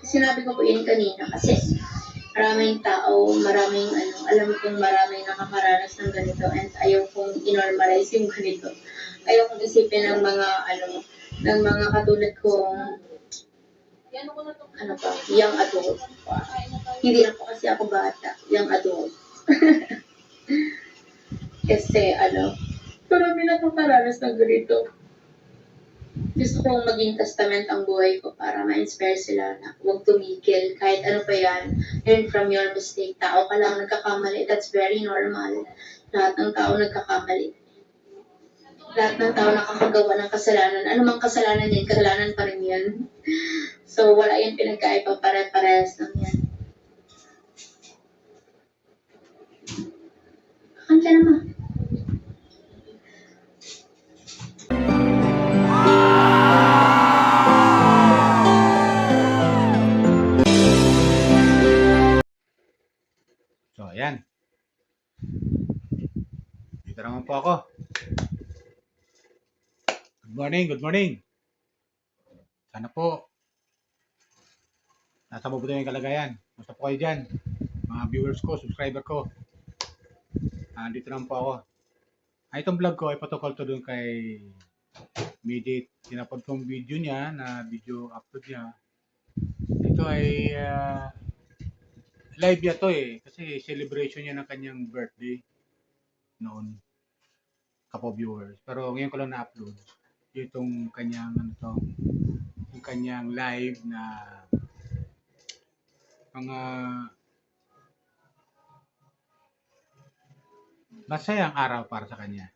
sinabi ko po yun kanina kasi maraming tao, alam kong maraming nakakaranas ng ganito and ayaw kong i-normalize yung ganito. Ayaw kong isipin ng mga katulad kong, young adult pa. Hindi na po kasi ako bata, young adult. Kasi, marami nakakaranas ng ganito. Gusto kong maging testament ang buhay ko para ma-inspire sila na huwag tumigil. Kahit ano pa yan, learn from your mistake. Tao ka lang nagkakamali. That's very normal. Lahat ng tao nagkakamali. Lahat ng tao nakakagawa ng kasalanan. Ano mang kasalanan yan, kasalanan pa rin yan. So, wala yan pinagkaiba. Pare-parehas lang yan. Kanta naman. So, ayan. Dito naman po ako. Good morning. Sana po nasa mabuti yung kalagayan. Basta po kayo dyan. Mga viewers ko, subscriber ko. Dito naman po ako. Itong vlog ko ay patungkol to dun kay Midit. Tinapod kong video niya na video upload niya. Ito ay live niya to kasi celebration niya ng kanyang birthday noon, kapo viewers. Pero ngayon ko lang na-upload itong kanyang yung kanyang live na mga masayang araw para sa kanya.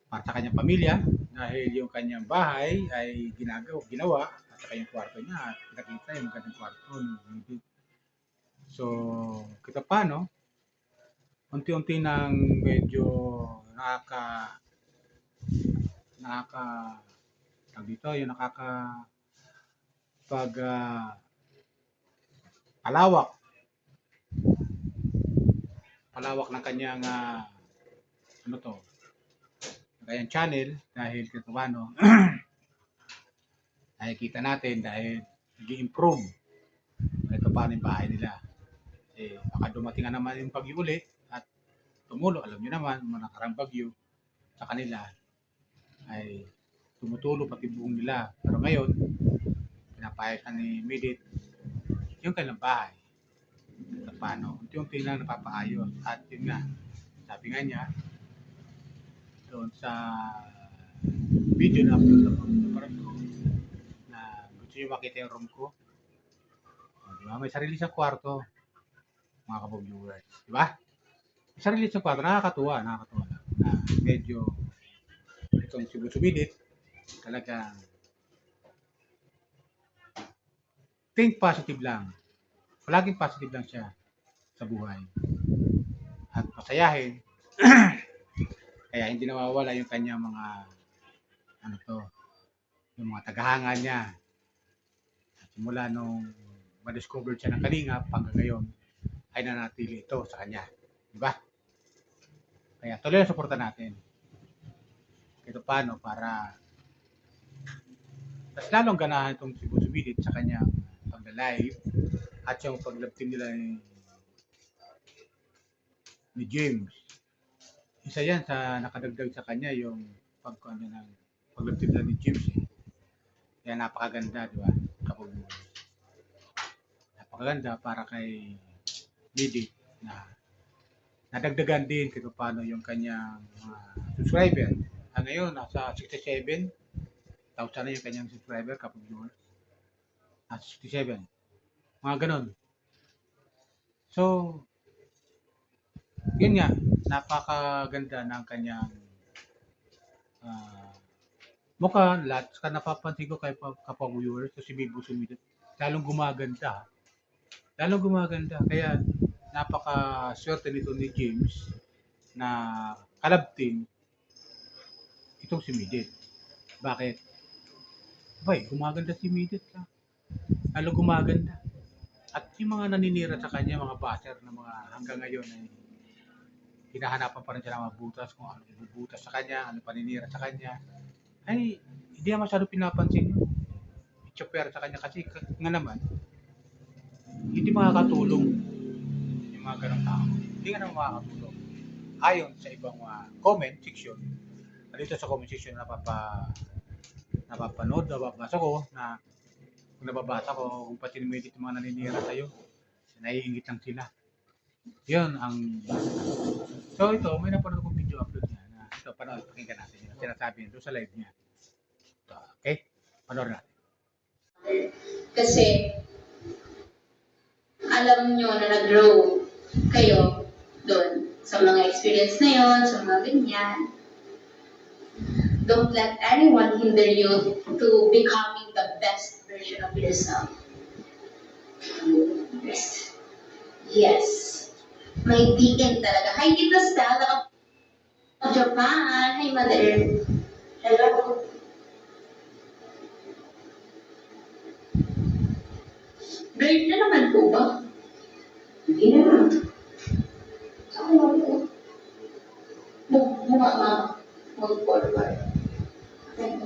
Para sa kanyang pamilya dahil yung kanyang bahay ay ginawa at saka yung kwarto niya pinakita yung magandang kwarto. So, kita pa, no? Unti-unti nang medyo palawak ng kanyang kanyang channel dahil kito paano nakikita natin dahil nag-i-improve ito paano yung bahay nila. Baka dumating na naman yung bagyo ulit at tumulo. Alam niyo naman, mga nakarang bagyo sa kanila ay tumutulo pati buong nila. Pero ngayon, pinapayasan ni Midit yung kanilang bahay. At paano, unti-unti na napapaayos. At yun nga, sabi nga niya, doon sa video na upload na ko na gusto nyo makita yung room ko. Diba? May sarili siyang kwarto, mga kabog-viewers. Diba? May sarili siyang kwarto. Nakakatuwa na medyo itong sumidit talagang think positive lang. Palaging positive lang siya sa buhay. At masayahin. Kaya hindi nawawala yung kanyang mga yung mga tagahanga niya. At simula nung ma-discover siya ng Kalingap hanggang ngayon ay nanatili ito sa kanya. Diba? Kaya tuloy ang suporta natin. Ito paano para mas lalong ganahan itong sumidit sa kanyang pagla-live at yung pag-love team nila ni James. Isa yan sa nakadagdag sa kanya yung pag-love team nila ni James. Kaya napakaganda, di ba? Napakaganda para kay Midit na nadagdagan din kung paano yung kanyang subscriber. Ngayon, nasa 67,000 na yung kanyang subscriber, kapag viewers. 67. Mga ganun. So, yun nga, napakaganda ng kanyang mukha, lahat ka napapansin ko kay kapag viewers, so si Bibo Sumidit, lalong gumaganda. Kaya, napaka-swerte nito ni James na kalab team itong si Midit. Bakit? Gumaganda si Midit. Lalo gumaganda. At yung mga naninira sa kanya, mga basher na mga hanggang ngayon ay hinahanapan pa rin sila mga butas, kung ano bubutas sa kanya, ano paninira sa kanya, ay hindi na masyado pinapansin yun. chopper sa kanya kasi nga naman, hindi makakatulong yung mga ganong tao. Hindi nga naman makakatulong. Ayon sa ibang comment section, dito sa comment section napapanood, nababasa ko na kung nababasa ko kung pati mo yung mga naninira sa'yo, naiingit lang sila. Yun ang so ito, may napanood kong video upload niya na ito, pakinggan natin yun. Sinasabi niya doon sa live niya. Ito, okay? Panood natin. Kasi, alam nyo na nag-grow kayo doon sa mga experience na yon, sa mga ganyan. Don't let anyone hinder you to becoming the best version of yourself. Yes. May DN talaga. Hi, Tita Stella of Japan. Hi, Mother. Hello. Grade na naman po ba? Hindi naman. Ako lang po. Mukha ma. Mag-forward. Okay.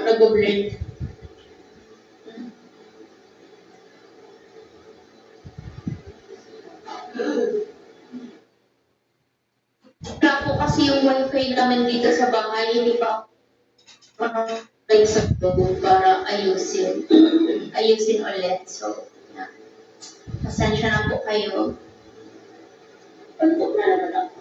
Nag-blend. Wala po kasi yung wifi namin dito sa bahay, hindi pa kayo sa loob para ayusin. Ayusin ulit. So, pasensya na po kayo. Pagpog na naman ako.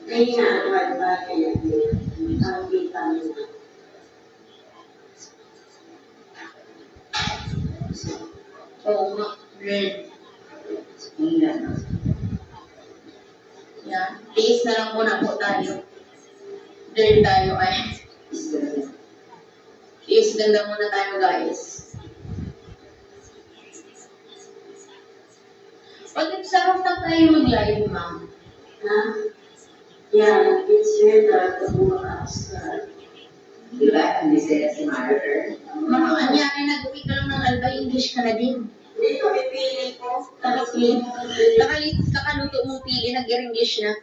Kaya nga, ba kaya ang kita nila. Oo nga, red. Yan. Tiis na lang muna po tayo. Red tayo ay. Tiis ganda muna tayo guys. Pag sa rooftop tayo mag-live, ma'am. Ha? Yeah, it's your turn to move us. You like to say as a matter. Ma'am, anyari nag-uwi ka lang ng Alba, English ka na din. Hindi ko ipili ko. Kakaluto mong pili, nag-English na.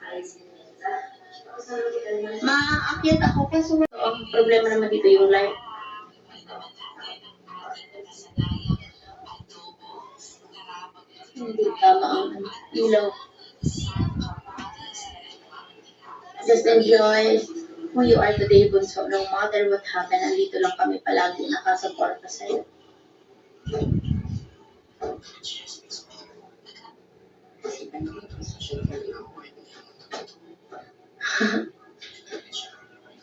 Maakyat ako kasi ang problema naman dito yung life. Hindi tama ang ilaw. Just enjoy who you are today, Bunso. No matter what happen, andito lang kami palagi nakasuporta sa'yo.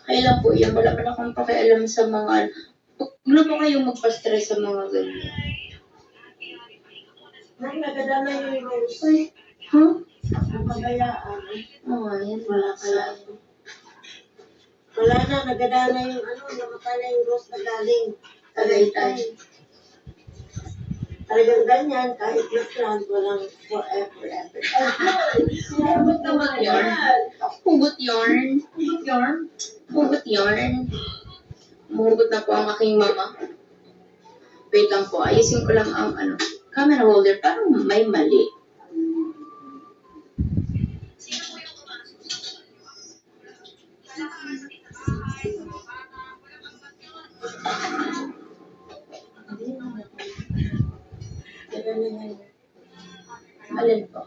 Kailan po yan? Wala pa na akong pakialam sa mga... Huwag na po kayong magpa-stress sa mga ganyan. Nagadala yung rose. Ay, huh? Napabayaan. Oo, yan. Wala pala. Wala na, nagadala yung namatay na yung rose na galing. Tagaytay. Talagang ganyan, kahit na-plant, walang forever, ever. Hugot naman yarn. Hugot yarn. Hugot yarn. Hugot yarn. Hugot na po ang aking mama. Wait lang po, ayusin ko lang ang camera holder. Parang may mali. Alin po?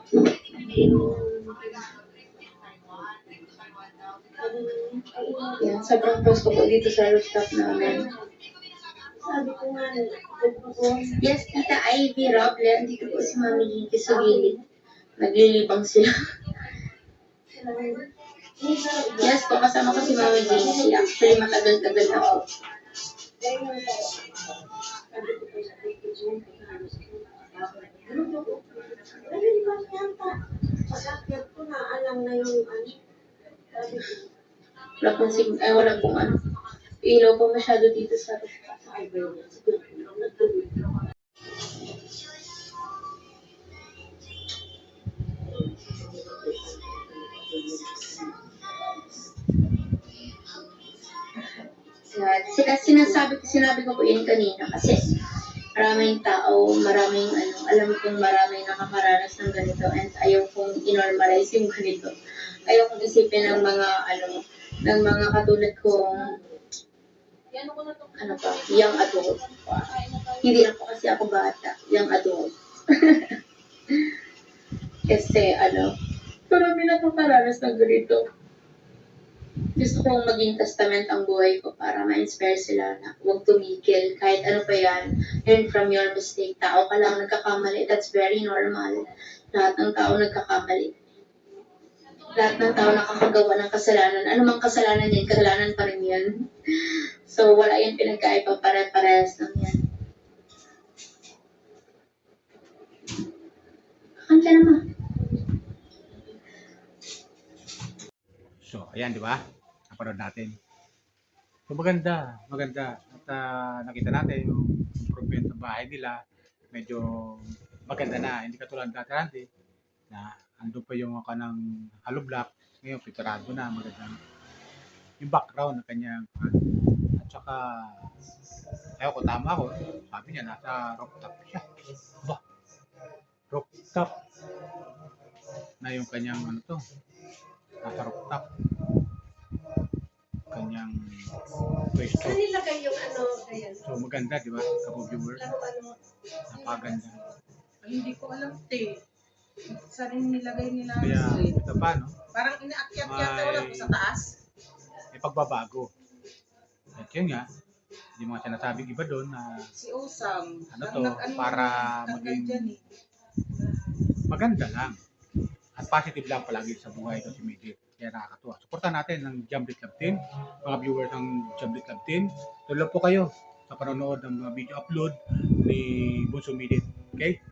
Yan, sobrang close ko po dito sa rooftop namin. Sabi ko nga, yes, Tita Ivy Robler, dito po si Mami Hiki sa gilid. Naglilibang sila. Yes po, kasama ko si Mami Hiki. Actually, matagal-tagal na po. Ayun ba yata? Pag-akyat ko na alam na yung wala pong ilaw po masyado dito sa rooftop. lahat. Sinabi ko po yun kanina kasi maraming tao, maraming alam kong maraming nakakaranas ng ganito and ayaw kong inormalize yung ganito. Ayaw kong isipin ng mga ng mga katulad kong young adult. Hindi na po kasi ako bata, young adult. Kasi marami nakakaranas ng ganito. Gusto kong maging testament ang buhay ko para ma-inspire sila na huwag tumigil. Kahit ano pa yan, learn from your mistake. Tao ka lang nagkakamali. That's very normal. Lahat ng tao nagkakamali. Lahat ng tao nakakagawa ng kasalanan. Ano mang kasalanan yan, kasalanan pa rin yan. So, wala yan pinagkaiba. Pare-parehas lang yan. Kanta naman. So, ayan, di ba? Napanood natin. So, maganda. At nakita natin yung improvement ng bahay nila. Medyo maganda na. Hindi katulad dati na ando pa yung kanang hollow block. Ngayon, pinturado na. Maganda na. Yung background ng kanyang at saka ayaw ko, tama ako. Sabi niya, nasa rooftop siya. Ba? Rooftop na yung kanyang nasa rooftop. Kanyang pwesto. Saan nilagay yung ganyan? So maganda, di ba? Kapo-viewer. Napaganda. Hindi ko alam, te. Saan nilagay nila? Kaya ito pa, no? Parang inaakyat yata wala po sa taas. May pagbabago. At yun nga, yung mga sinasabing iba doon na Si Osam. para maging maganda lang. At positive lang palagi sa buhay ito si Midget. Kaya nakakatuwa. Suportahan natin ng Jamlit Club Team, mga viewers ng Jamlit Club Team. Tuloy po kayo sa panonood ng mga video upload ni Bunso Midget. Okay?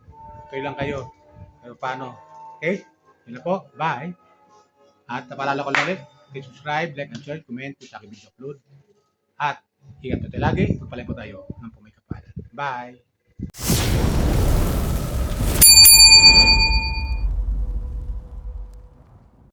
Kayo lang kayo. Pero paano? Okay? Yun na po. Bye! At napaalala ko lang ulit, please subscribe, like, and share, comment sa aking video upload. At ingat po tayo lagi. Pagpalay po tayo ng pumay kapalan. Bye!